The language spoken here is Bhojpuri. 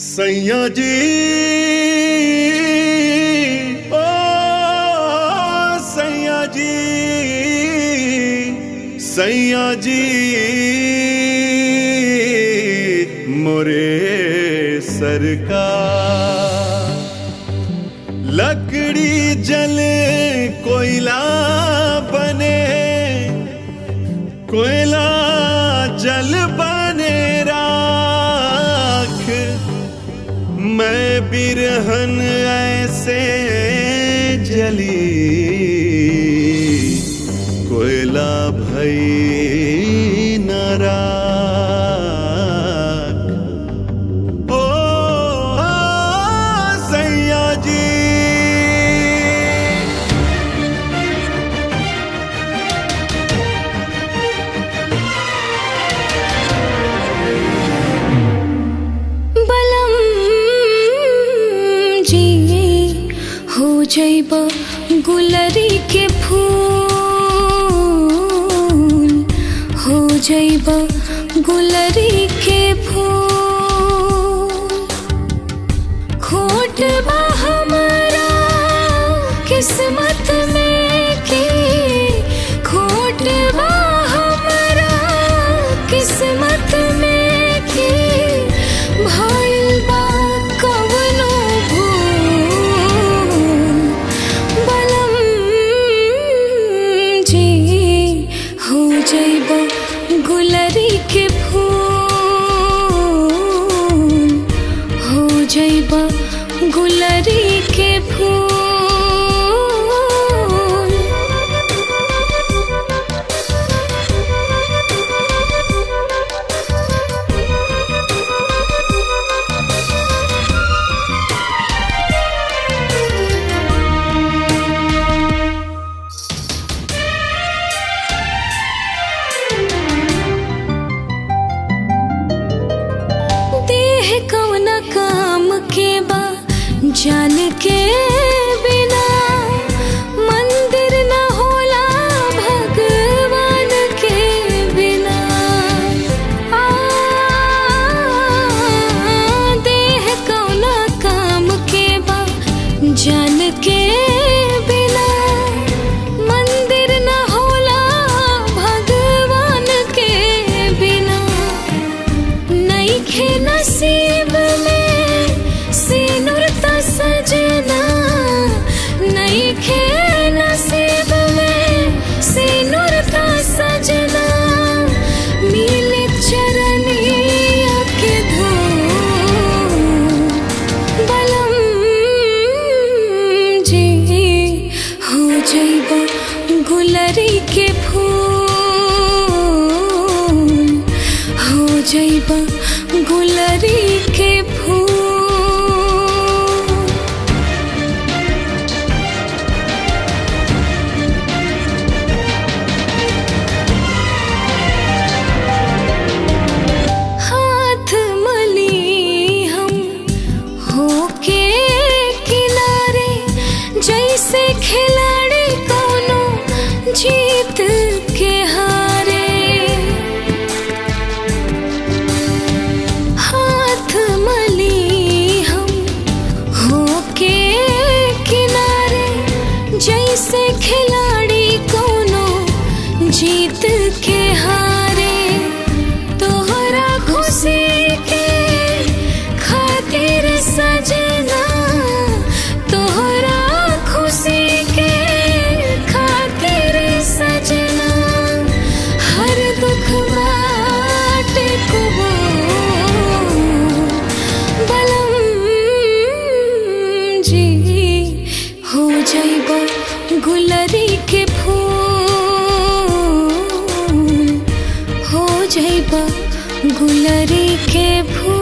सैया जी ओ सैया जी, सैया जी मोरे सरकार। लकड़ी जल कोयला बने, कोयला जल बने राख। मैं बिरहन ऐसे जली, कोयला भई न राख। ओ सैया जी हो जइब गुलरी के फूल, हो जइब गुलरी के फूल। खोट बा हमारा किस्मत में की, खोट बा हमारा किस्मत में की। भइल बा कवनो गुलरी के फूल, हो जइब गुलरी के फूल। कौना काम के बा जान के बिना, मंदिर न होला भगवान के बिना। देह कौना काम के बा जान के बिना, मंदिर न होला भगवान के बिना। नइखे नसीब में सिनुर त सजना, नइखे नसीब में सिनुर त सजना। मिले चरनिया के धूल, बलम जी हो जइब गुलरी के फूल, हो जइब गुलरी के फूल। हाथ मली हम होके किनारे, जैसे खिलाड़ी कोनो जीत के हारे। जैसे खिलाड़ी कोनो जीत के हारे। तोहरा खुशी के खातिर सजना, तोहरा खुशी के खातिर सजना। हर दुख बाट कबूल, बलम जी हो जइब गुलरी के फूल, हो जइब गुलरी के फूल।